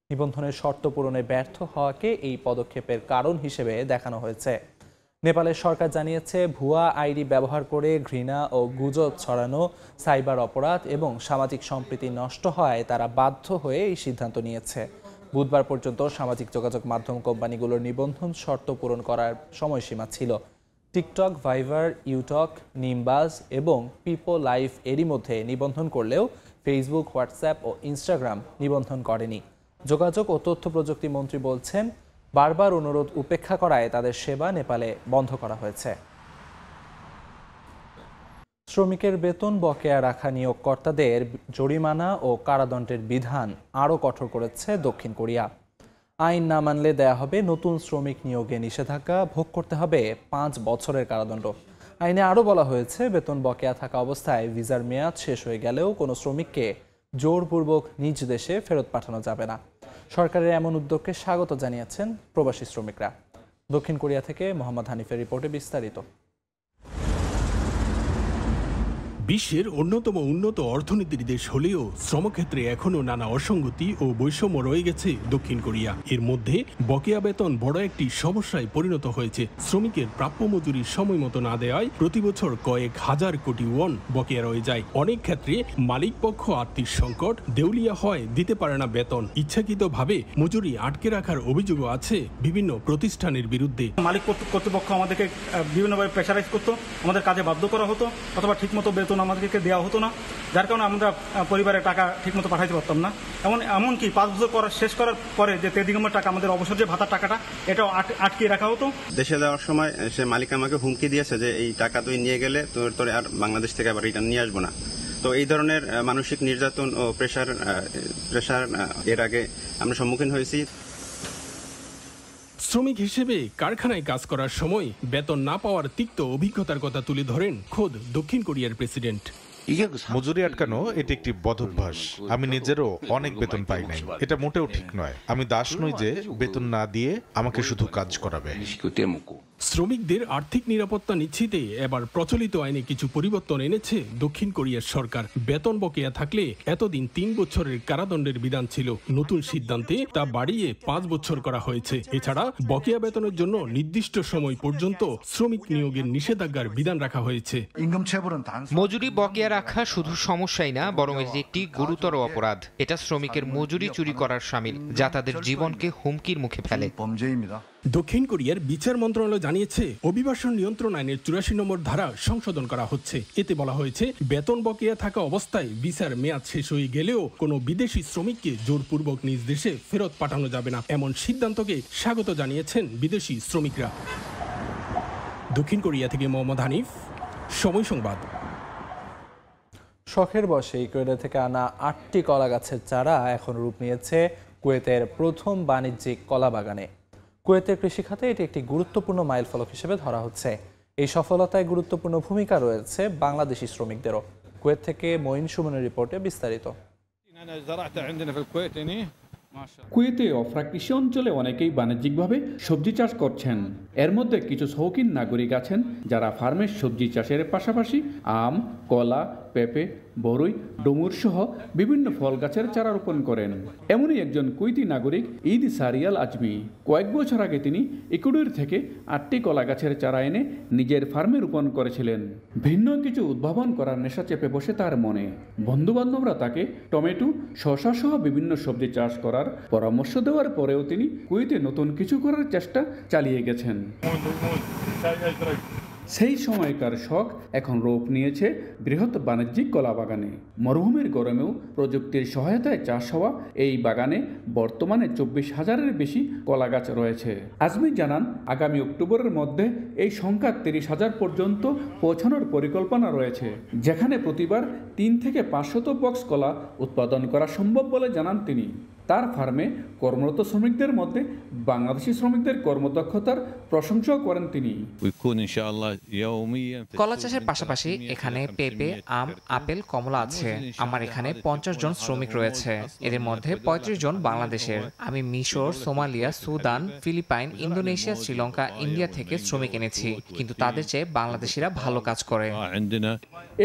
নিবন্ধনের শর্ত পূরণে ব্যর্থ হওয়াকে এই পদক্ষেপের কারণ হিসেবে দেখানো হয়েছে। নেপালের সরকার জানিয়েছে, ভুয়া আইডি ব্যবহার করে ঘৃণা ও গুজব ছড়ানো, সাইবার অপরাধ এবং সামাজিক সম্প্রীতি নষ্ট হওয়ায় তারা বাধ্য হয়ে এই সিদ্ধান্ত নিয়েছে। বুধবার পর্যন্ত সামাজিক যোগাযোগ মাধ্যম কোম্পানিগুলোর নিবন্ধন শর্ত পূরণ করার সময়সীমা ছিল। টিকটক, ভাইভার, ইউটক, নিমবাজ এবং পিপো লাইভ এরই মধ্যে নিবন্ধন করলেও ফেসবুক, হোয়াটসঅ্যাপ ও ইনস্টাগ্রাম নিবন্ধন করেনি। যোগাযোগ ও তথ্য প্রযুক্তি মন্ত্রী বলছেন, বারবার অনুরোধ উপেক্ষা করায় তাদের সেবা নেপালে বন্ধ করা হয়েছে। শ্রমিকের বেতন বকেয়া রাখা নিয়োগকর্তাদের জরিমানা ও কারাদণ্ডের বিধান আরও কঠোর করেছে দক্ষিণ কোরিয়া। আইন না মানলে দেয়া হবে নতুন শ্রমিক নিয়োগে নিষেধাজ্ঞা, ভোগ করতে হবে ৫ বছরের কারাদণ্ড। আইনে আরও বলা হয়েছে, বেতন বকেয়া থাকা অবস্থায় ভিসার মেয়াদ শেষ হয়ে গেলেও কোনো শ্রমিককে জোরপূর্বক নিজ দেশে ফেরত পাঠানো যাবে না। সরকারের এমন উদ্যোগকে স্বাগত জানিয়েছেন প্রবাসী শ্রমিকরা। দক্ষিণ কোরিয়া থেকে মোহাম্মদ হানিফের রিপোর্টে বিস্তারিত। বিশ্বের অন্যতম উন্নত অর্থনীতির দেশ হলেও শ্রমক্ষেত্রে এখনও নানা অসঙ্গতি ও বৈষম্য রয়ে গেছে দক্ষিণ কোরিয়া। এর মধ্যে বকেয়া বেতন বড় একটি সমস্যায় পরিণত হয়েছে। শ্রমিকের প্রাপ্য মজুরি সময় মতো না দেওয়ায় প্রতি বছর কয়েক হাজার কোটি ওয়ান বকেয়া রয়ে যায়। অনেক ক্ষেত্রে মালিকপক্ষ আর্থিক সংকট, দেউলিয়া হয়, দিতে পারে না বেতন। ইচ্ছাকৃতভাবে মজুরি আটকে রাখার অভিযোগও আছে বিভিন্ন প্রতিষ্ঠানের বিরুদ্ধে। মালিক কর্তৃপক্ষ আমাদেরকে বিভিন্নভাবে প্রেশারাইজ করতো, আমাদের কাজে বাধ্য করা হতো, অথবা ঠিকমতো বেতন বেতন আমাদেরকে দেওয়া হতো না, যার কারণে আমরা পরিবারের টাকা ঠিকমতো পাঠাইতে পারতাম না। এমনকি 5 বছর শেষ করার পরে যে 13 নম্বর টাকা আমাদের অবসর যে ভাতার টাকাটা, এটাও আটকে রাখা হতো। দেশে যাওয়ার সময় সে মালিক আমাকে হুমকি দিয়েছে যে এই টাকা তুই নিয়ে গেলে তোর আর বাংলাদেশ থেকে আবার রিটার্ন নিয়ে আসবো না। তো এই ধরনের মানসিক নির্যাতন ও প্রেশার এর আগে আমরা সম্মুখীন হয়েছি। শ্রমিক হিসেবে কারখানায় কাজ করার সময় বেতন না পাওয়ার তিক্ত অভিজ্ঞতার কথা তুলে ধরেন খোদ দক্ষিণ কোরিয়ার প্রেসিডেন্ট। মজুরি আটকানো এটি একটি বদভ্যাস। আমি নিজেরও অনেক বেতন পাই নাই, এটা মোটেও ঠিক নয়। আমি দাস নই যে বেতন না দিয়ে আমাকে শুধু কাজ করাবে। শ্রমিকদের আর্থিক নিরাপত্তা নিশ্চিতে এবার প্রচলিত আইনে কিছু পরিবর্তন এনেছে দক্ষিণ কোরিয়ার সরকার। বেতন বকেয়া থাকলে এতদিন 3 বছরের কারাদণ্ডের বিধান ছিল, নতুন সিদ্ধান্তে তা বাড়িয়ে 5 বছর করা হয়েছে। এছাড়া বকেয়া বেতনের জন্য নির্দিষ্ট সময় পর্যন্ত শ্রমিক নিয়োগের নিষেধাজ্ঞার বিধান রাখা হয়েছে। মজুরি বকেয়া রাখা শুধু সমস্যাই না, বরং এটি একটি গুরুতর অপরাধ। এটা শ্রমিকের মজুরি চুরি করার শামিল, যা তাদের জীবনকে হুমকির মুখে ফেলে। দক্ষিণ কোরিয়ার বিচার মন্ত্রণালয় জানিয়েছে অভিবাসন নিয়ন্ত্রণ আইনের 84 নম্বর ধারা সংশোধন করা হচ্ছে। এতে বলা হয়েছে বেতন বকেয়া থাকা অবস্থায় ভিসার মেয়াদ শেষ হয়ে গেলেও কোনো বিদেশি শ্রমিককে জোরপূর্বক নিজ দেশে ফেরত পাঠানো যাবে না। এমন সিদ্ধান্তকে স্বাগত জানিয়েছেন বিদেশি শ্রমিকরা। দক্ষিণ কোরিয়া থেকে মোহাম্মদ হানিফ, সময় সংবাদ। শখের বশে ইকুয়েডর থেকে আনা 8টি কলা গাছের চারা এখন রূপ নিয়েছে কুয়েতের প্রথম বাণিজ্যিক কলা বাগানে। কুয়েতের কৃষিখাতে এটি একটি গুরুত্বপূর্ণ মাইলফলক হিসেবে ধরা হচ্ছে। এই সফলতায় গুরুত্বপূর্ণ ভূমিকা রয়েছে বাংলাদেশি শ্রমিকদেরও। কুয়েত থেকে মঈন সুমনের রিপোর্টে বিস্তারিত। কুয়েতে অফরা কৃষি অঞ্চলে অনেকেই বাণিজ্যিকভাবে সবজি চাষ করছেন। এর মধ্যে কিছু শৌখিন নাগরিক আছেন যারা ফার্মের সবজি চাষের পাশাপাশি আম, কলা, পেঁপে, বরই, ডুমুর সহ বিভিন্ন ফল গাছের চারা রোপণ করেন। এমনই একজন কুয়েতি নাগরিক ঈদ সারিয়াল আজমি। কয়েক বছর আগে তিনি ইকুয়েডর থেকে 8টি কলা গাছের চারা এনে নিজের ফার্মে রোপণ করেছিলেন। ভিন্ন কিছু উদ্ভাবন করার নেশা চেপে বসে তার মনে। বন্ধুবান্ধবরা তাকে টমেটো, শসা সহ বিভিন্ন সবজি চাষ করার পরামর্শ দেওয়ার পরেও তিনি কুয়েতে নতুন কিছু করার চেষ্টা চালিয়ে গেছেন। সেই সময়কার শখ এখন রূপ নিয়েছে বৃহৎ বাণিজ্যিক কলা বাগানে। মরুভূমির গরমেও প্রযুক্তির সহায়তায় চাষ হওয়া এই বাগানে বর্তমানে 24,000-এর বেশি কলা গাছ রয়েছে। আজমি জানান, আগামী অক্টোবরের মধ্যে এই সংখ্যা 30,000 পর্যন্ত পৌঁছানোর পরিকল্পনা রয়েছে, যেখানে প্রতিবার 3 থেকে 500 বক্স কলা উৎপাদন করা সম্ভব বলে জানান তিনি। তার ফার্মে কর্মরত শ্রমিকদের মধ্যে বাংলাদেশি শ্রমিকদের কর্মদক্ষতার প্রশংসাও করেন তিনি। কলা চাষের পাশাপাশি এখানে পেঁপে, আম, আপেল, কমলা আছে। আমার এখানে 50 জন শ্রমিক রয়েছে। এদের মধ্যে 35 জন বাংলাদেশের। আমি মিশর, Somalia, Sudan, Philippine, Indonesia, Sri Lanka, India থেকে শ্রমিক এনেছি, কিন্তু তাদের চেয়ে বাংলাদেশিরা ভালো কাজ করে।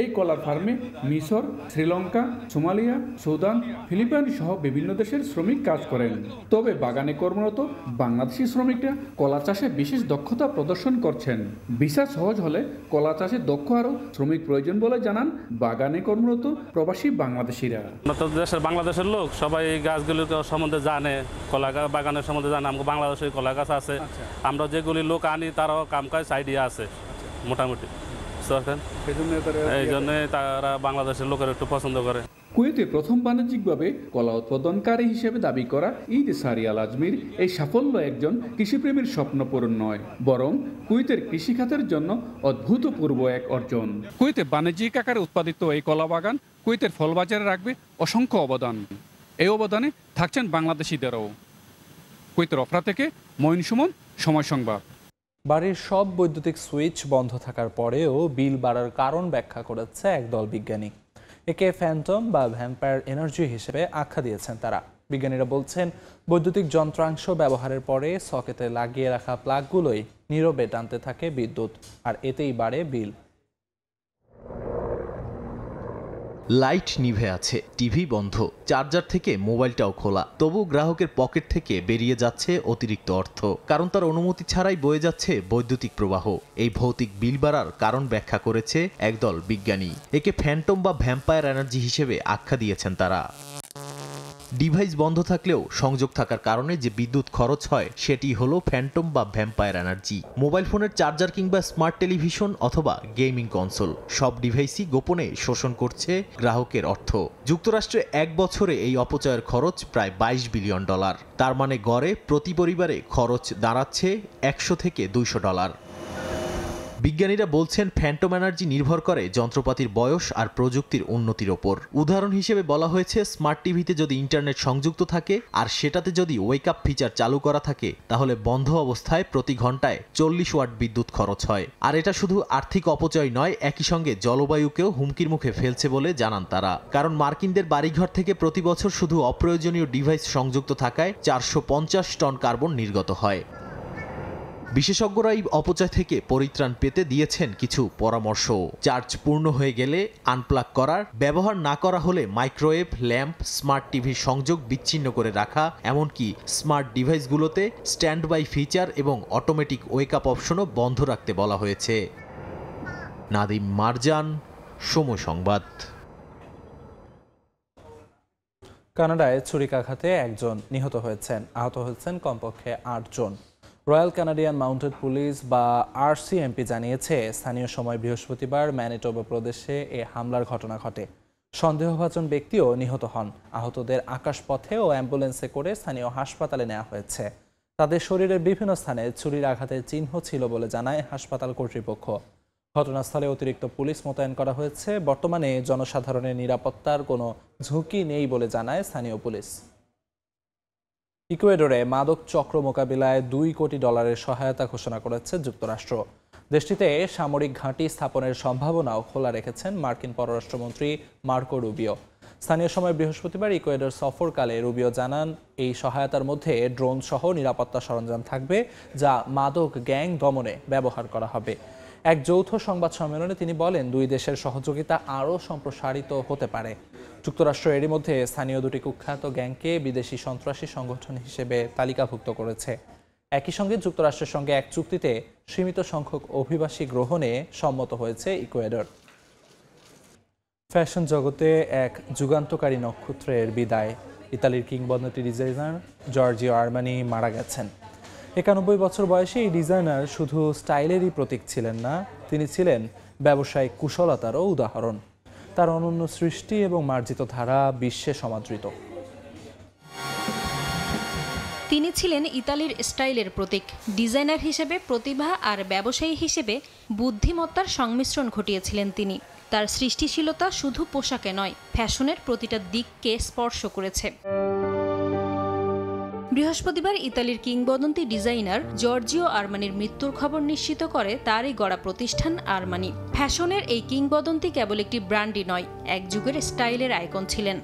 এই কলার ফার্মে মিশর, শ্রীলঙ্কা, সোমালিয়া, সুদান, ফিলিপাইন সহ বিভিন্ন দেশের শ্রমিক কাজ করেন। তবে বাগানে কর্মরত বাংলাদেশি শ্রমিকরা কলা চাষে বিশেষ দক্ষতা প্রদর্শন করছেন। ভিসা সহজ হলে কলা চাষে দক্ষ আরও শ্রমিক প্রয়োজন বলে জানান বাগানে কর্মরত প্রবাসী বাংলাদেশিরা। দেশের বাংলাদেশের লোক সবাই এই গাছগুলির সম্বন্ধে জানে, কলা বাগানের সম্বন্ধে জানে। আমাকে বাংলাদেশের কলা গাছ আছে, আমরা যেগুলি লোক আনি তারাও কাম কাজ আইডিয়া আছে মোটামুটি। এই জন্য তারা বাংলাদেশের লোকের একটু পছন্দ করে। কুয়েতে প্রথম বাণিজ্যিকভাবে কলা উৎপাদনকারী হিসেবে দাবি করা ঈদ সারিয়াল আজমির এই সাফল্য একজন কৃষিপ্রেমীর স্বপ্ন পূরণ নয়, বরং কুয়েতের কৃষিখাতের জন্য অভূতপূর্ব এক অর্জন। কুয়েতে বাণিজ্যিক আকারে উৎপাদিত এই কলা বাগান কুয়েতের ফল বাজারে রাখবে অসংখ্য অবদান। এই অবদানে থাকছেন বাংলাদেশিদেরও। কুয়েতের অফরা থেকে মঈন সুমন, সময় সংবাদ। বাড়ির সব বৈদ্যুতিক সুইচ বন্ধ থাকার পরেও বিল বাড়ার কারণ ব্যাখ্যা করেছে একদল বিজ্ঞানী। একে ফ্যান্টম বা ভ্যাম্পায়ার এনার্জি হিসেবে আখ্যা দিয়েছেন তারা। বিজ্ঞানীরা বলছেন, বৈদ্যুতিক যন্ত্রাংশ ব্যবহারের পরে সকেটে লাগিয়ে রাখা প্লাগগুলোই নীরবে টানতে থাকে বিদ্যুৎ, আর এতেই বাড়ে বিল। লাইট নিভে আছে, টিভি বন্ধ, চার্জার থেকে মোবাইলটাও খোলা, তবু গ্রাহকের পকেট থেকে বেরিয়ে যাচ্ছে অতিরিক্ত অর্থ, কারণ তার অনুমতি ছাড়াই বয়ে যাচ্ছে বৈদ্যুতিক প্রবাহ। এই ভৌতিক বিল বাড়ার কারণ ব্যাখ্যা করেছে একদল বিজ্ঞানী। একে ফ্যান্টম বা ভ্যাম্পায়ার এনার্জি হিসেবে আখ্যা দিয়েছেন তারা। ডিভাইস বন্ধ থাকলেও সংযোগ থাকার কারণে যে বিদ্যুৎ খরচ হয় সেটি হলো ফ্যান্টম বা ভ্যাম্পায়ার এনার্জি। মোবাইল ফোনের চার্জার কিংবা স্মার্ট টেলিভিশন অথবা গেমিং কনসোল সব ডিভাইসই গোপনে শোষণ করছে গ্রাহকের অর্থ। যুক্তরাষ্ট্রে 1 বছরে এই অপচয়ের খরচ প্রায় $22 বিলিয়ন। তার মানে গড়ে প্রতি পরিবারে খরচ দাঁড়াচ্ছে $100 থেকে $200। বিজ্ঞানীরা বলছেন ফ্যান্টম এনার্জি নির্ভর করে যন্ত্রপাতির বয়স আর প্রযুক্তির উন্নতির ওপর। উদাহরণ হিসেবে বলা হয়েছে স্মার্ট টিভিতে যদি ইন্টারনেট সংযুক্ত থাকে আর সেটাতে যদি ওয়েক আপ ফিচার চালু করা থাকে তাহলে বন্ধ অবস্থায় প্রতি ঘন্টায় 40 ওয়াট বিদ্যুৎ খরচ হয়। আর এটা শুধু আর্থিক অপচয় নয়, একই সঙ্গে জলবায়ুকেও হুমকির মুখে ফেলছে বলে জানান তারা। কারণ মার্কিনদের বাড়িঘর থেকে প্রতি বছর শুধু অপ্রয়োজনীয় ডিভাইস সংযুক্ত থাকায় 450 টন কার্বন নির্গত হয়। বিশেষজ্ঞরা এই অপচয় থেকে পরিত্রাণ পেতে দিয়েছেন কিছু পরামর্শ। চার্জ পূর্ণ হয়ে গেলে আনপ্লাগ করার, ব্যবহার না করা হলে মাইক্রোওয়েভ, ল্যাম্প, স্মার্ট টিভির সংযোগ বিচ্ছিন্ন করে রাখা, এমনকি স্মার্ট ডিভাইসগুলোতে স্ট্যান্ড বাই ফিচার এবং অটোমেটিক ওয়েক আপ অপশনও বন্ধ রাখতে বলা হয়েছে। নাদিম মারজান, সময় সংবাদ। কানাডায় ছুরিকাঘাতে একজন নিহত হয়েছেন, আহত হয়েছেন কমপক্ষে 8 জন। রয়্যাল কানাডিয়ান মাউন্টেড পুলিশ বা RCMP জানিয়েছে স্থানীয় সময় বৃহস্পতিবার ম্যানিটোবা প্রদেশে এ হামলার ঘটনা ঘটে। সন্দেহভাজন ব্যক্তিও নিহত হন। আহতদের আকাশপথে ও অ্যাম্বুলেন্সে করে স্থানীয় হাসপাতালে নেওয়া হয়েছে। তাদের শরীরের বিভিন্ন স্থানে ছুরির আঘাতের চিহ্ন ছিল বলে জানায় হাসপাতাল কর্তৃপক্ষ। ঘটনাস্থলে অতিরিক্ত পুলিশ মোতায়েন করা হয়েছে। বর্তমানে জনসাধারণের নিরাপত্তার কোনো ঝুঁকি নেই বলে জানায় স্থানীয় পুলিশ। ইকুয়েডরে মাদক চক্র মোকাবিলায় $2 কোটি সহায়তা ঘোষণা করেছে যুক্তরাষ্ট্র। দেশটিতে সামরিক ঘাঁটি স্থাপনের সম্ভাবনাও খোলা রেখেছেন মার্কিন পররাষ্ট্রমন্ত্রী মার্কো রুবিও। স্থানীয় সময় বৃহস্পতিবার ইকুয়েডর সফরকালে রুবিও জানান, এই সহায়তার মধ্যে ড্রোন সহ নিরাপত্তা সরঞ্জাম থাকবে যা মাদক গ্যাং দমনে ব্যবহার করা হবে। এক যৌথ সংবাদ সম্মেলনে তিনি বলেন, 2 দেশের সহযোগিতা আরও সম্প্রসারিত হতে পারে। যুক্তরাষ্ট্র এরই মধ্যে স্থানীয় 2টি কুখ্যাত গ্যাংকে বিদেশি সন্ত্রাসী সংগঠন হিসেবে তালিকাভুক্ত করেছে। একই সঙ্গে যুক্তরাষ্ট্রের সঙ্গে এক চুক্তিতে সীমিত সংখ্যক অভিবাসী গ্রহণে সম্মত হয়েছে ইকুয়েডর। ফ্যাশন জগতে এক যুগান্তকারী নক্ষত্রের বিদায়। ইতালির কিংবদন্তি ডিজাইনার জর্জিও আর্মানি মারা গেছেন। 91 বছর বয়সে এই ডিজাইনার শুধু স্টাইলেরই প্রতীক ছিলেন না, তিনি ছিলেন ব্যবসায়িক কুশলতারও উদাহরণ। তার অনন্য সৃষ্টি এবং মার্জিত ধারা বিশ্বে সমাদৃত। তিনি ছিলেন ইতালির স্টাইলের প্রতীক। ডিজাইনার হিসেবে প্রতিভা আর ব্যবসায়ী হিসেবে বুদ্ধিমত্তার সংমিশ্রণ ঘটিয়েছিলেন তিনি। তার সৃষ্টিশীলতা শুধু পোশাকে নয়, ফ্যাশনের প্রতিটা দিককে স্পর্শ করেছে। বৃহস্পতিবার ইতালির কিংবদন্তি ডিজাইনার জর্জিও আর্মানির মৃত্যুর খবর নিশ্চিত করে তারই গড়া প্রতিষ্ঠান আর্মানি। ফ্যাশনের এই কিংবদন্তি কেবল একটি ব্র্যান্ডই নয়, এক যুগের স্টাইলের আইকন ছিলেন।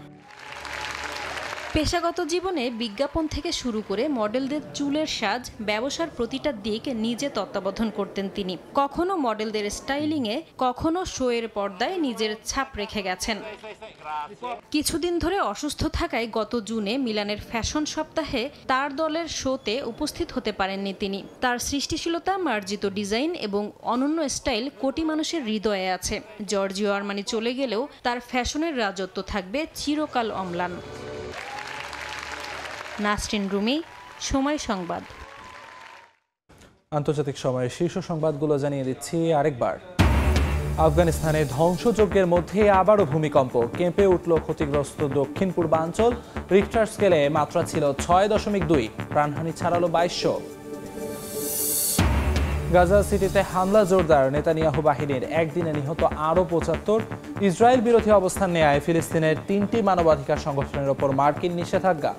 পেশাগত জীবনে বিজ্ঞাপন থেকে শুরু করে মডেলদের চুলের সাজ, ব্যবসার প্রতিটা দিক নিজে তত্ত্বাবধান করতেন তিনি। কখনো মডেলদের স্টাইলিংয়ে, কখনো শোয়ের পর্দায় নিজের ছাপ রেখে গেছেন। কিছুদিন ধরে অসুস্থ থাকায় গত জুনে মিলানের ফ্যাশন সপ্তাহে তার দলের শোতে উপস্থিত হতে পারেননি তিনি। তার সৃষ্টিশীলতা, মার্জিত ডিজাইন এবং অনন্য স্টাইল কোটি মানুষের হৃদয়ে আছে। জর্জিও আর্মানি চলে গেলেও তার ফ্যাশনের রাজত্ব থাকবে চিরকাল অম্লান। নাসরিন রুমি, সময় সংবাদ। আন্তর্জাতিক সময়ের শীর্ষ সংবাদগুলো জানিয়ে দিচ্ছি আরেকবার। আফগানিস্তানে ধ্বংসযজ্ঞের মধ্যে আবারও ভূমিকম্প, কেঁপে উঠল ক্ষতিগ্রস্ত দক্ষিণ পূর্বাঞ্চল। রিক্টার স্কেলে মাত্রা ছিল 6.2, প্রাণহানি ছাড়ালো 2200। গাজা সিটিতে হামলা জোরদার, নেতানিয়াহু বাহিনীর একদিনে নিহত আরও 75। ইসরায়েল বিরোধী অবস্থান নেয় ফিলিস্তিনের 3টি মানবাধিকার সংগঠনের ওপর মার্কিন নিষেধাজ্ঞা।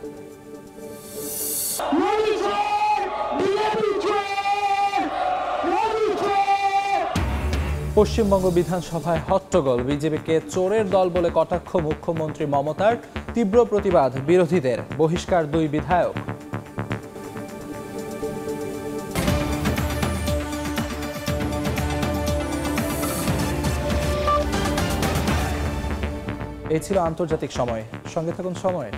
পশ্চিমবঙ্গ বিধানসভায় হট্টগোল, বিজেপিকে চোরের দল বলে কটাক্ষ মুখ্যমন্ত্রী মমতার। তীব্র প্রতিবাদ বিরোধীদের, বহিষ্কার 2 বিধায়ক। এই ছিল আন্তর্জাতিক সময়। সঙ্গে থাকুন সময়।